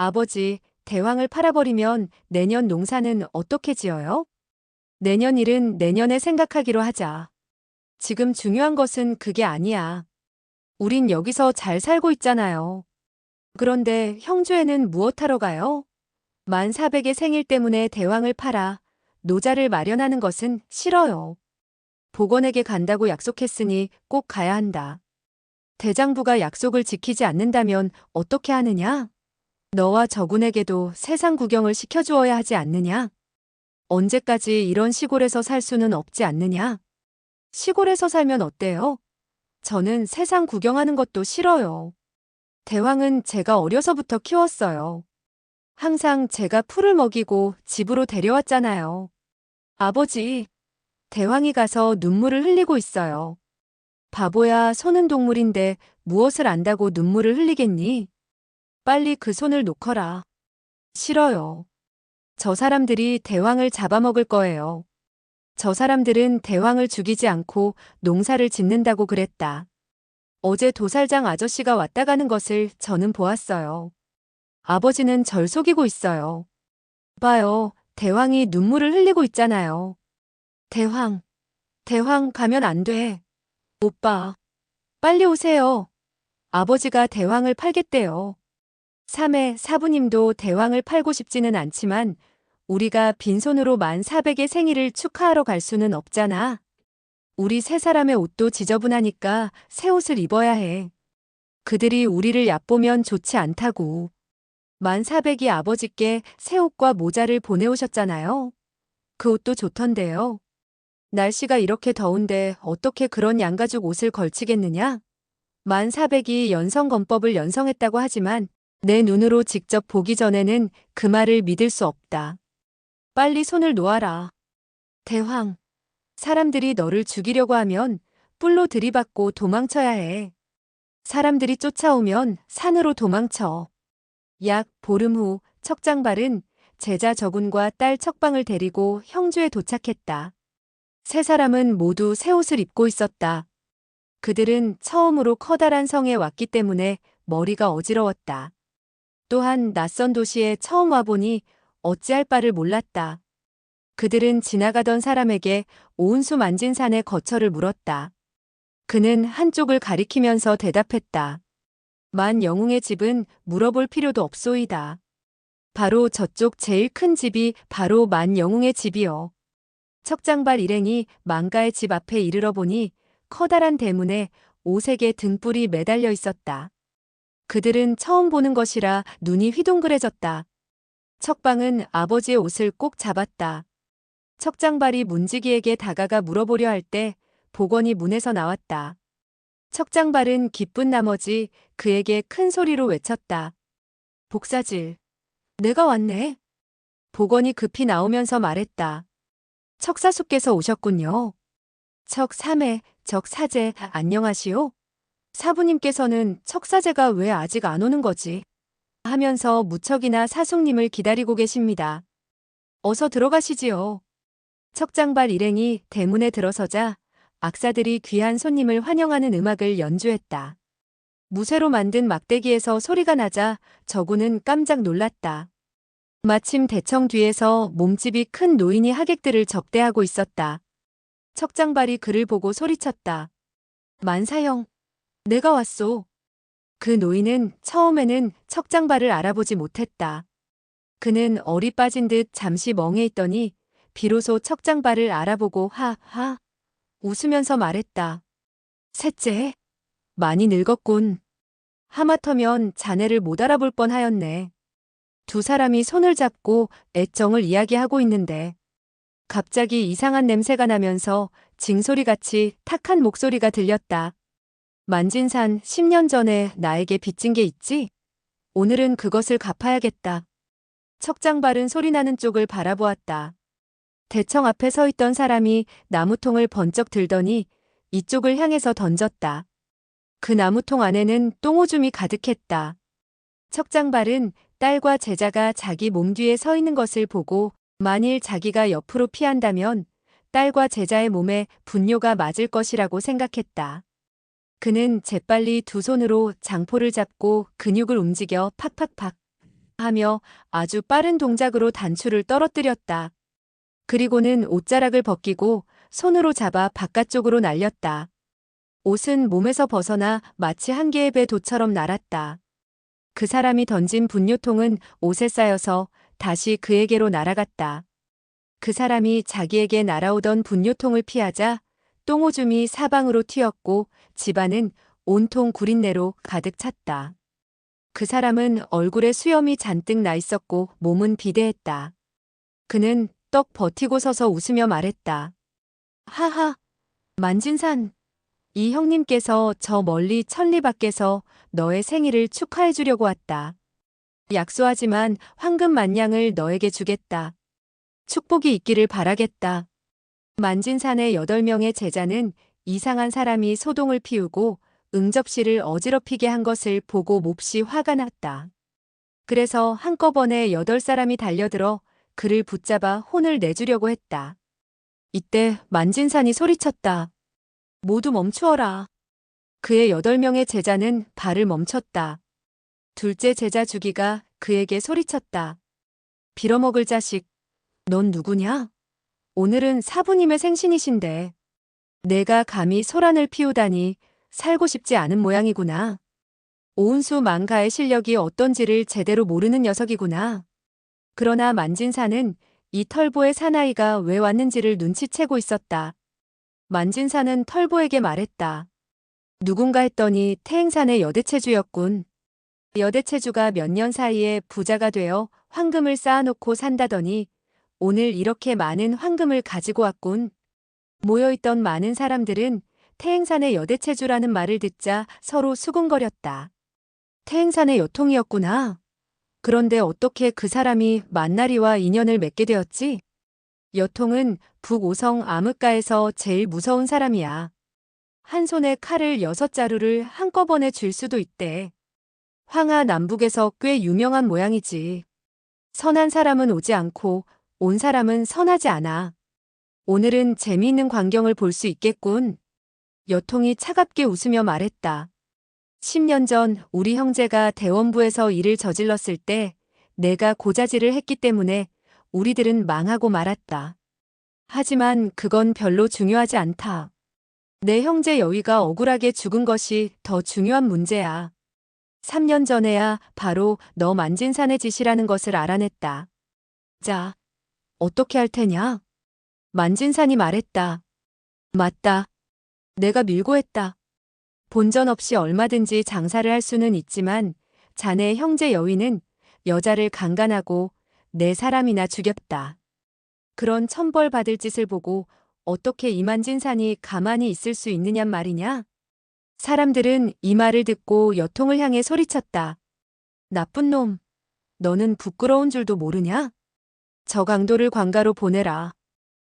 아버지, 대왕을 팔아버리면 내년 농사는 어떻게 지어요? 내년 일은 내년에 생각하기로 하자. 지금 중요한 것은 그게 아니야. 우린 여기서 잘 살고 있잖아요. 그런데 형주에는 무엇하러 가요? 만 400의 생일 때문에 대왕을 팔아 노자를 마련하는 것은 싫어요. 복원에게 간다고 약속했으니 꼭 가야 한다. 대장부가 약속을 지키지 않는다면 어떻게 하느냐? 너와 저군에게도 세상 구경을 시켜주어야 하지 않느냐? 언제까지 이런 시골에서 살 수는 없지 않느냐? 시골에서 살면 어때요? 저는 세상 구경하는 것도 싫어요. 대왕은 제가 어려서부터 키웠어요. 항상 제가 풀을 먹이고 집으로 데려왔잖아요. 아버지, 대왕이 가서 눈물을 흘리고 있어요. 바보야, 손은 동물인데 무엇을 안다고 눈물을 흘리겠니? 빨리 그 손을 놓거라. 싫어요. 저 사람들이 대왕을 잡아먹을 거예요. 저 사람들은 대왕을 죽이지 않고 농사를 짓는다고 그랬다. 어제 도살장 아저씨가 왔다 가는 것을 저는 보았어요. 아버지는 절 속이고 있어요. 봐요, 대왕이 눈물을 흘리고 있잖아요. 대왕, 대왕 가면 안 돼. 오빠, 빨리 오세요. 아버지가 대왕을 팔겠대요. 3회 사부님도 대왕을 팔고 싶지는 않지만 우리가 빈손으로 만 400의 생일을 축하하러 갈 수는 없잖아. 우리 세 사람의 옷도 지저분하니까 새 옷을 입어야 해. 그들이 우리를 얕보면 좋지 않다고. 만 400이 아버지께 새 옷과 모자를 보내오셨잖아요. 그 옷도 좋던데요. 날씨가 이렇게 더운데 어떻게 그런 양가죽 옷을 걸치겠느냐? 만 400이 연성건법을 연성했다고 하지만 내 눈으로 직접 보기 전에는 그 말을 믿을 수 없다. 빨리 손을 놓아라. 대왕, 사람들이 너를 죽이려고 하면 뿔로 들이받고 도망쳐야 해. 사람들이 쫓아오면 산으로 도망쳐. 약 보름 후 척장발은 제자 저군과 딸 척방을 데리고 형주에 도착했다. 세 사람은 모두 새 옷을 입고 있었다. 그들은 처음으로 커다란 성에 왔기 때문에 머리가 어지러웠다. 또한 낯선 도시에 처음 와보니 어찌할 바를 몰랐다. 그들은 지나가던 사람에게 오은수 만진산의 거처를 물었다. 그는 한쪽을 가리키면서 대답했다. 만 영웅의 집은 물어볼 필요도 없소이다. 바로 저쪽 제일 큰 집이 바로 만 영웅의 집이요. 척장발 일행이 망가의 집 앞에 이르러 보니 커다란 대문에 오색의 등불이 매달려 있었다. 그들은 처음 보는 것이라 눈이 휘둥그레졌다. 척방은 아버지의 옷을 꼭 잡았다. 척장발이 문지기에게 다가가 물어보려 할 때 복원이 문에서 나왔다. 척장발은 기쁜 나머지 그에게 큰 소리로 외쳤다. 복사질, 내가 왔네. 복원이 급히 나오면서 말했다. 척사수께서 오셨군요. 척 3회, 적 사제, 안녕하시오. 사부님께서는 척사제가 왜 아직 안 오는 거지? 하면서 무척이나 사숙님을 기다리고 계십니다. 어서 들어가시지요. 척장발 일행이 대문에 들어서자 악사들이 귀한 손님을 환영하는 음악을 연주했다. 무쇠로 만든 막대기에서 소리가 나자 저구는 깜짝 놀랐다. 마침 대청 뒤에서 몸집이 큰 노인이 하객들을 접대하고 있었다. 척장발이 그를 보고 소리쳤다. 만사형, 내가 왔소. 그 노인은 처음에는 척장발을 알아보지 못했다. 그는 얼이 빠진 듯 잠시 멍해 있더니 비로소 척장발을 알아보고 하하 웃으면서 말했다. 셋째, 많이 늙었군. 하마터면 자네를 못 알아볼 뻔하였네. 두 사람이 손을 잡고 애정을 이야기하고 있는데 갑자기 이상한 냄새가 나면서 징소리같이 탁한 목소리가 들렸다. 만진산 10년 전에 나에게 빚진 게 있지? 오늘은 그것을 갚아야겠다. 척장발은 소리나는 쪽을 바라보았다. 대청 앞에 서 있던 사람이 나무통을 번쩍 들더니 이쪽을 향해서 던졌다. 그 나무통 안에는 똥오줌이 가득했다. 척장발은 딸과 제자가 자기 몸 뒤에 서 있는 것을 보고 만일 자기가 옆으로 피한다면 딸과 제자의 몸에 분뇨가 맞을 것이라고 생각했다. 그는 재빨리 두 손으로 장포를 잡고 근육을 움직여 팍팍팍 하며 아주 빠른 동작으로 단추를 떨어뜨렸다. 그리고는 옷자락을 벗기고 손으로 잡아 바깥쪽으로 날렸다. 옷은 몸에서 벗어나 마치 한 개의 배도처럼 날았다. 그 사람이 던진 분뇨통은 옷에 쌓여서 다시 그에게로 날아갔다. 그 사람이 자기에게 날아오던 분뇨통을 피하자 똥오줌이 사방으로 튀었고 집안은 온통 구린내로 가득 찼다. 그 사람은 얼굴에 수염이 잔뜩 나 있었고 몸은 비대했다. 그는 떡 버티고 서서 웃으며 말했다. 하하, 만진산, 이 형님께서 저 멀리 천리 밖에서 너의 생일을 축하해 주려고 왔다. 약소하지만 황금 만냥을 너에게 주겠다. 축복이 있기를 바라겠다. 만진산의 8명의 제자는 이상한 사람이 소동을 피우고 응접실을 어지럽히게 한 것을 보고 몹시 화가 났다. 그래서 한꺼번에 8사람이 달려들어 그를 붙잡아 혼을 내주려고 했다. 이때 만진산이 소리쳤다. 모두 멈추어라. 그의 8명의 제자는 발을 멈췄다. 둘째 제자 주기가 그에게 소리쳤다. 빌어먹을 자식, 넌 누구냐? 오늘은 사부님의 생신이신데 내가 감히 소란을 피우다니 살고 싶지 않은 모양이구나. 오은수 망가의 실력이 어떤지를 제대로 모르는 녀석이구나. 그러나 만진사는 이 털보의 사나이가 왜 왔는지를 눈치채고 있었다. 만진사는 털보에게 말했다. 누군가 했더니 태행산의 여대체주였군. 여대체주가 몇 년 사이에 부자가 되어 황금을 쌓아놓고 산다더니 오늘 이렇게 많은 황금을 가지고 왔군. 모여있던 많은 사람들은 태행산의 여대체주라는 말을 듣자 서로 수군거렸다. 태행산의 여통이었구나. 그런데 어떻게 그 사람이 만나리와 인연을 맺게 되었지? 여통은 북오성 암흑가에서 제일 무서운 사람이야. 한 손에 칼을 6자루를 한꺼번에 쥘 수도 있대. 황하 남북에서 꽤 유명한 모양이지. 선한 사람은 오지 않고 온 사람은 선하지 않아. 오늘은 재미있는 광경을 볼 수 있겠군. 여통이 차갑게 웃으며 말했다. 10년 전 우리 형제가 대원부에서 일을 저질렀을 때 내가 고자질을 했기 때문에 우리들은 망하고 말았다. 하지만 그건 별로 중요하지 않다. 내 형제 여위가 억울하게 죽은 것이 더 중요한 문제야. 3년 전에야 바로 너 만진산의 짓이라는 것을 알아냈다. 자, 어떻게 할 테냐? 만진산이 말했다. 맞다. 내가 밀고 했다. 본전 없이 얼마든지 장사를 할 수는 있지만 자네 형제 여위는 여자를 강간하고 내 사람이나 죽였다. 그런 천벌받을 짓을 보고 어떻게 이만진산이 가만히 있을 수 있느냔 말이냐? 사람들은 이 말을 듣고 여통을 향해 소리쳤다. 나쁜 놈, 너는 부끄러운 줄도 모르냐? 저 강도를 관가로 보내라.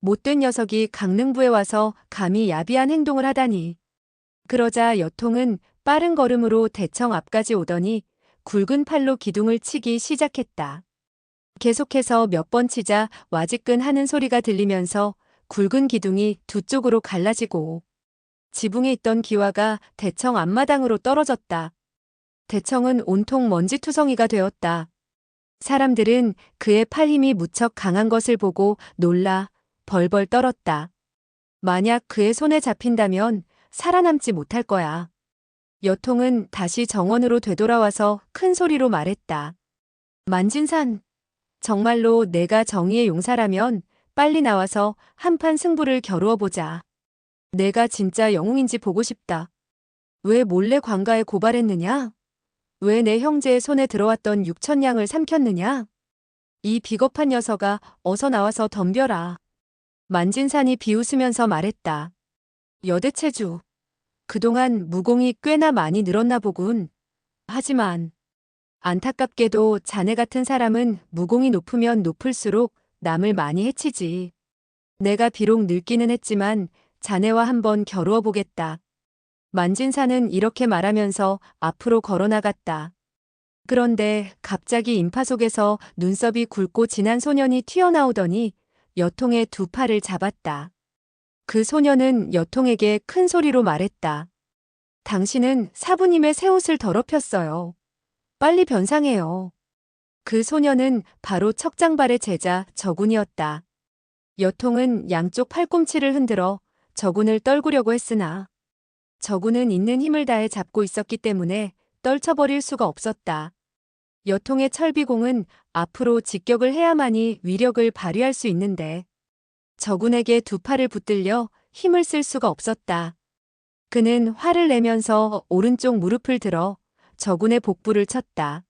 못된 녀석이 강릉부에 와서 감히 야비한 행동을 하다니. 그러자 여통은 빠른 걸음으로 대청 앞까지 오더니 굵은 팔로 기둥을 치기 시작했다. 계속해서 몇 번 치자 와지끈 하는 소리가 들리면서 굵은 기둥이 두 쪽으로 갈라지고 지붕에 있던 기와가 대청 앞마당으로 떨어졌다. 대청은 온통 먼지투성이가 되었다. 사람들은 그의 팔 힘이 무척 강한 것을 보고 놀라 벌벌 떨었다. 만약 그의 손에 잡힌다면 살아남지 못할 거야. 여통은 다시 정원으로 되돌아와서 큰 소리로 말했다. 만진산, 정말로 내가 정의의 용사라면 빨리 나와서 한판 승부를 겨루어 보자. 내가 진짜 영웅인지 보고 싶다. 왜 몰래 관가에 고발했느냐? 왜 내 형제의 손에 들어왔던 6,000냥을 삼켰느냐? 이 비겁한 녀석아, 어서 나와서 덤벼라. 만진산이 비웃으면서 말했다. 여대체주, 그동안 무공이 꽤나 많이 늘었나 보군. 하지만 안타깝게도 자네 같은 사람은 무공이 높으면 높을수록 남을 많이 해치지. 내가 비록 늙기는 했지만 자네와 한번 겨루어 보겠다. 만진사는 이렇게 말하면서 앞으로 걸어나갔다. 그런데 갑자기 인파 속에서 눈썹이 굵고 진한 소년이 튀어나오더니 여통의 두 팔을 잡았다. 그 소년은 여통에게 큰 소리로 말했다. 당신은 사부님의 새 옷을 더럽혔어요. 빨리 변상해요. 그 소녀는 바로 척장발의 제자 저군이었다. 여통은 양쪽 팔꿈치를 흔들어 저군을 떨구려고 했으나 저군은 있는 힘을 다해 잡고 있었기 때문에 떨쳐버릴 수가 없었다. 여통의 철비공은 앞으로 직격을 해야만이 위력을 발휘할 수 있는데 저군에게 두 팔을 붙들려 힘을 쓸 수가 없었다. 그는 화를 내면서 오른쪽 무릎을 들어 저군의 복부를 쳤다.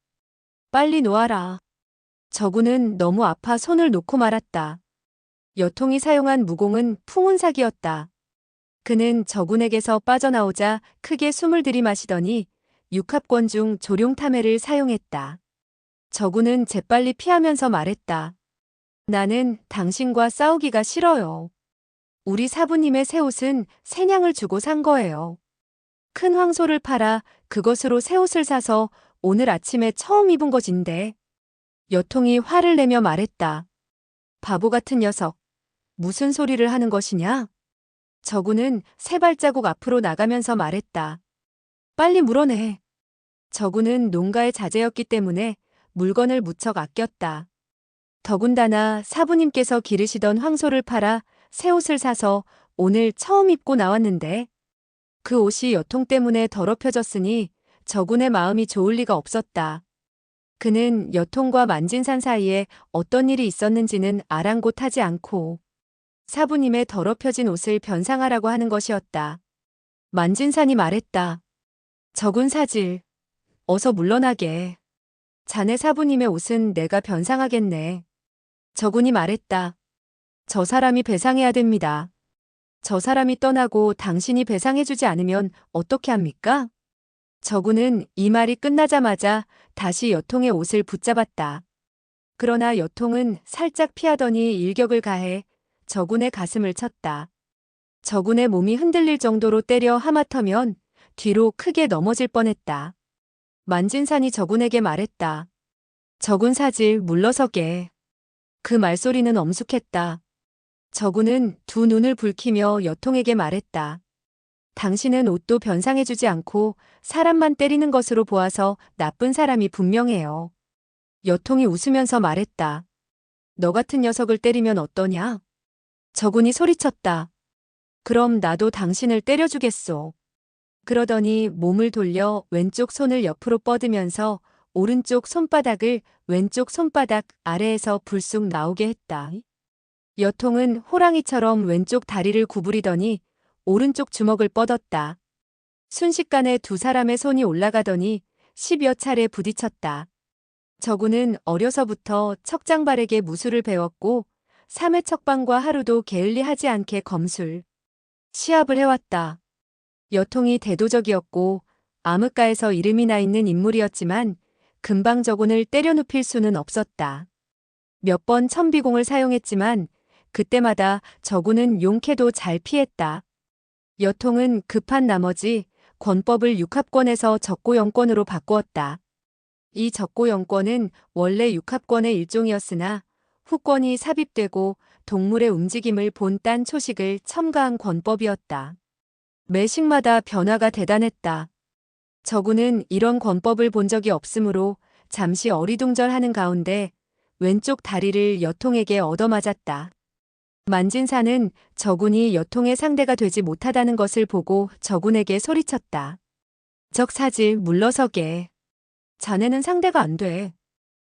빨리 놓아라. 저군은 너무 아파 손을 놓고 말았다. 여통이 사용한 무공은 풍운사기였다. 그는 저군에게서 빠져나오자 크게 숨을 들이마시더니 육합권 중 조룡탐해를 사용했다. 저군은 재빨리 피하면서 말했다. 나는 당신과 싸우기가 싫어요. 우리 사부님의 새 옷은 새냥을 주고 산 거예요. 큰 황소를 팔아 그것으로 새 옷을 사서 오늘 아침에 처음 입은 것인데. 여통이 화를 내며 말했다. 바보 같은 녀석. 무슨 소리를 하는 것이냐? 저군은 세 발자국 앞으로 나가면서 말했다. 빨리 물어내. 저군은 농가의 자제였기 때문에 물건을 무척 아꼈다. 더군다나 사부님께서 기르시던 황소를 팔아 새 옷을 사서 오늘 처음 입고 나왔는데 그 옷이 여통 때문에 더럽혀졌으니 저군의 마음이 좋을 리가 없었다. 그는 여통과 만진산 사이에 어떤 일이 있었는지는 아랑곳하지 않고 사부님의 더럽혀진 옷을 변상하라고 하는 것이었다. 만진산이 말했다. 저군 사질. 어서 물러나게. 자네 사부님의 옷은 내가 변상하겠네. 저군이 말했다. 저 사람이 배상해야 됩니다. 저 사람이 떠나고 당신이 배상해주지 않으면 어떻게 합니까? 저군은 이 말이 끝나자마자 다시 여통의 옷을 붙잡았다. 그러나 여통은 살짝 피하더니 일격을 가해 저군의 가슴을 쳤다. 저군의 몸이 흔들릴 정도로 때려 하마터면 뒤로 크게 넘어질 뻔했다. 만진산이 저군에게 말했다. 저군 사질 물러서게. 그 말소리는 엄숙했다. 저군은 두 눈을 붉히며 여통에게 말했다. 당신은 옷도 변상해주지 않고 사람만 때리는 것으로 보아서 나쁜 사람이 분명해요. 여통이 웃으면서 말했다. 너 같은 녀석을 때리면 어떠냐? 저군이 소리쳤다. 그럼 나도 당신을 때려주겠소. 그러더니 몸을 돌려 왼쪽 손을 옆으로 뻗으면서 오른쪽 손바닥을 왼쪽 손바닥 아래에서 불쑥 나오게 했다. 여통은 호랑이처럼 왼쪽 다리를 구부리더니 오른쪽 주먹을 뻗었다. 순식간에 두 사람의 손이 올라가더니 10여 차례 부딪혔다. 저군은 어려서부터 척장발에게 무술을 배웠고 3회 척방과 하루도 게을리하지 않게 검술, 시합을 해왔다. 여통이 대도적이었고 암흑가에서 이름이 나 있는 인물이었지만 금방 저군을 때려눕힐 수는 없었다. 몇 번 천비공을 사용했지만 그때마다 저군은 용케도 잘 피했다. 여통은 급한 나머지 권법을 육합권에서 적고영권으로 바꾸었다. 이 적고영권은 원래 육합권의 일종이었으나 후권이 삽입되고 동물의 움직임을 본 딴 초식을 첨가한 권법이었다. 매식마다 변화가 대단했다. 저군은 이런 권법을 본 적이 없으므로 잠시 어리둥절하는 가운데 왼쪽 다리를 여통에게 얻어맞았다. 만진사는 저군이 여통의 상대가 되지 못하다는 것을 보고 저군에게 소리쳤다. 적사질 물러서게. 자네는 상대가 안 돼.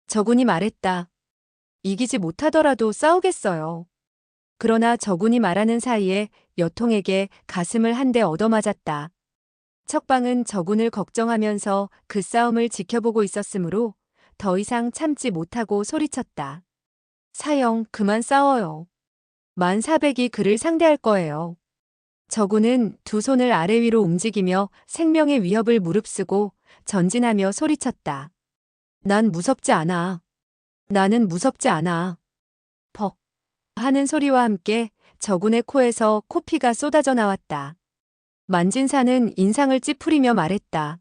저군이 말했다. 이기지 못하더라도 싸우겠어요. 그러나 저군이 말하는 사이에 여통에게 가슴을 한 대 얻어맞았다. 척방은 저군을 걱정하면서 그 싸움을 지켜보고 있었으므로 더 이상 참지 못하고 소리쳤다. 사형 그만 싸워요. 1400이 그를 상대할 거예요. 저군은 두 손을 아래 위로 움직이며 생명의 위협을 무릅쓰고 전진하며 소리쳤다. 난 무섭지 않아. 나는 무섭지 않아. 퍽 하는 소리와 함께 저군의 코에서 코피가 쏟아져 나왔다. 만진사는 인상을 찌푸리며 말했다.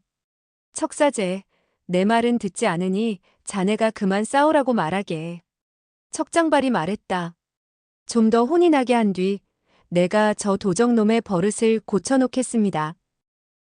척사제, 내 말은 듣지 않으니 자네가 그만 싸우라고 말하게. 척장발이 말했다. 좀 더 혼이 나게 한 뒤 내가 저 도적놈의 버릇을 고쳐놓겠습니다.